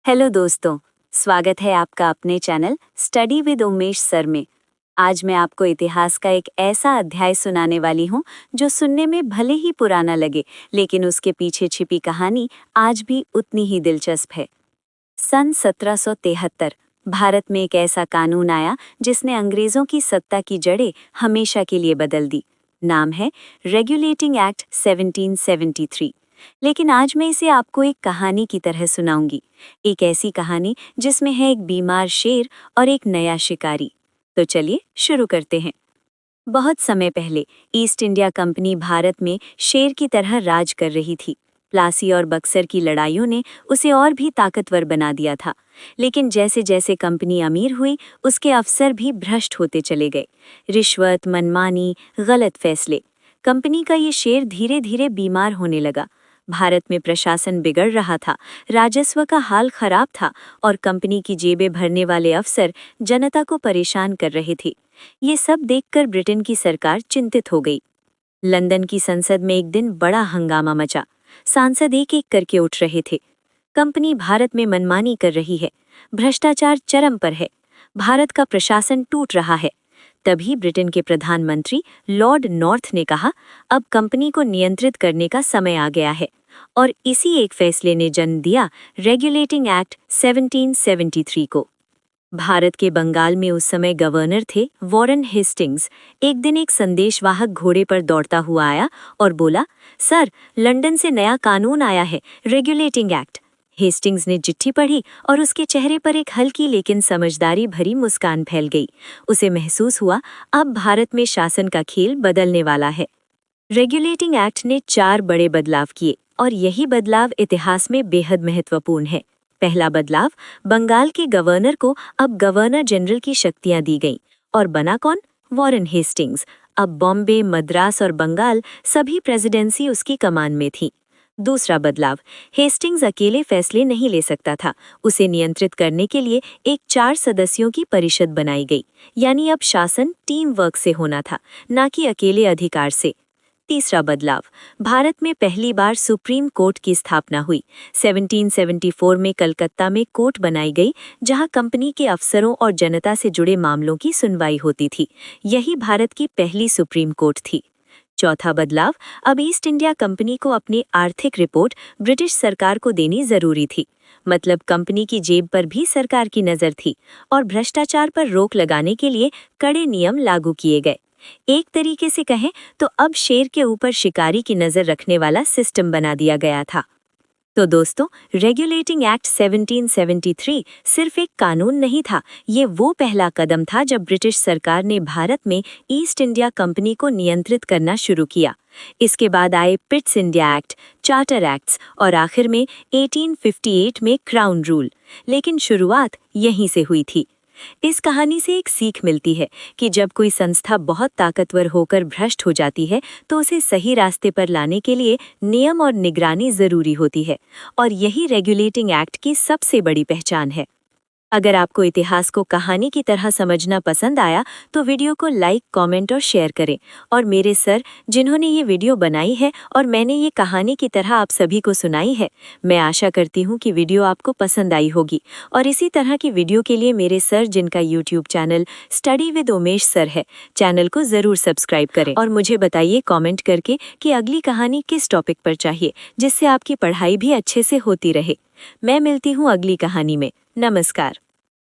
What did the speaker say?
Hello दोस्तों, स्वागत है आपका अपने channel study with Umesh sir में। आज मैं आपको इतिहास का एक ऐसा अध्याय सुनाने वाली हूँ जो सुनने में भले ही पुराना लगे, लेकिन उसके पीछे छिपी कहानी आज भी उतनी ही दिलचस्प है। सन 1773 भारत में एक ऐसा कानून आया जिसने अंग्रेजों की सत्ता की जड़ें हमेशा के लिए बदल दी। नाम है रेगुलेटिंग एक्ट 1773। लेकिन आज मैं इसे आपको एक कहानी की तरह सुनाऊंगी, एक ऐसी कहानी जिसमें है एक बीमार शेर और एक नया शिकारी। तो चलिए शुरू करते हैं। बहुत समय पहले ईस्ट इंडिया कंपनी भारत में शेर की तरह राज कर रही थी। प्लासी और बक्सर की लड़ाइयों ने उसे और भी ताकतवर बना दिया था। लेकिन जैसे जैसे कंपनी अमीर हुई, उसके अफसर भी भ्रष्ट होते चले गए। रिश्वत, मनमानी, गलत फैसले। कंपनी का ये शेर धीरे धीरे बीमार होने लगा। भारत में प्रशासन बिगड़ रहा था, राजस्व का हाल खराब था और कंपनी की जेबें भरने वाले अफसर जनता को परेशान कर रहे थे। ये सब देखकर ब्रिटेन की सरकार चिंतित हो गई। लंदन की संसद में एक दिन बड़ा हंगामा मचा। सांसद एक एक करके उठ रहे थे। कंपनी भारत में मनमानी कर रही है, भ्रष्टाचार चरम पर है, भारत का प्रशासन टूट रहा है। तभी ब्रिटेन के प्रधानमंत्री लॉर्ड नॉर्थ ने कहा, अब कंपनी को नियंत्रित करने का समय आ गया है। और इसी एक फैसले ने जन्म दिया रेगुलेटिंग एक्ट 1773 को। भारत के बंगाल में उस समय गवर्नर थे वॉरेन हेस्टिंग्स। एक दिन एक संदेशवाहक घोड़े पर दौड़ता हुआ आया और बोला, सर, लंदन से नया कानून आया है, रेगुलेटिंग एक्ट। हेस्टिंग्स ने चिट्ठी पढ़ी और उसके चेहरे पर एक हल्की लेकिन समझदारी भरी मुस्कान फैल गई। उसे महसूस हुआ, अब भारत में शासन का खेल बदलने वाला है। रेगुलेटिंग एक्ट ने 4 बड़े बदलाव किए और यही बदलाव इतिहास में बेहद महत्वपूर्ण है। पहला बदलाव, बंगाल के गवर्नर को अब गवर्नर जनरल की शक्तियां दी गईं और बना कौन? Warren Hastings. अब बॉम्बे, मद्रास और बंगाल सभी प्रेसिडेंसी उसकी कमान में थी। दूसरा बदलाव, हेस्टिंग्स अकेले फैसले नहीं ले सकता था। उसे नियंत्रित करने के लिए एक 4 सदस्यों की परिषद बनाई गई, यानी अब शासन टीम वर्क से होना था, ना कि अकेले अधिकार से। तीसरा बदलाव, भारत में पहली बार सुप्रीम कोर्ट की स्थापना हुई। 1774 में कलकत्ता में कोर्ट बनाई गई, जहां कंपनी के अफसरों और जनता से जुड़े मामलों की सुनवाई होती थी। यही भारत की पहली सुप्रीम कोर्ट थी। चौथा बदलाव, अब ईस्ट इंडिया कंपनी को अपनी आर्थिक रिपोर्ट ब्रिटिश सरकार को देनी जरूरी थी। मतलब कंपनी की जेब पर भी सरकार की नजर थी और भ्रष्टाचार पर रोक लगाने के लिए कड़े नियम लागू किए गए। एक तरीके से कहें तो अब शेर के ऊपर शिकारी की नजर रखने वाला सिस्टम बना दिया गया था। तो दोस्तों, रेगुलेटिंग एक्ट 1773 सिर्फ एक कानून नहीं था, ये वो पहला कदम था जब ब्रिटिश सरकार ने भारत में ईस्ट इंडिया कंपनी को नियंत्रित करना शुरू किया। इसके बाद आए Pitt's India act, charter acts और आखिर में 1858 में क्राउन रूल। लेकिन शुरुआत यहीं से हुई थी। इस कहानी से एक सीख मिलती है कि जब कोई संस्था बहुत ताकतवर होकर भ्रष्ट हो जाती है, तो उसे सही रास्ते पर लाने के लिए नियम और निगरानी जरूरी होती है। और यही रेगुलेटिंग एक्ट की सबसे बड़ी पहचान है। अगर आपको इतिहास को कहानी की तरह समझना पसंद आया तो वीडियो को लाइक, कमेंट और शेयर करें। और मेरे सर, जिन्होंने ये वीडियो बनाई है और मैंने ये कहानी की तरह आप सभी को सुनाई है, मैं आशा करती हूँ कि वीडियो आपको पसंद आई होगी। और इसी तरह की वीडियो के लिए मेरे सर, जिनका YouTube channel study with Umesh sir है, चैनल को ज़रूर सब्सक्राइब करें और मुझे बताइए कॉमेंट करके कि अगली कहानी किस टॉपिक पर चाहिए, जिससे आपकी पढ़ाई भी अच्छे से होती रहे। मैं मिलती हूँ अगली कहानी में। नमस्कार।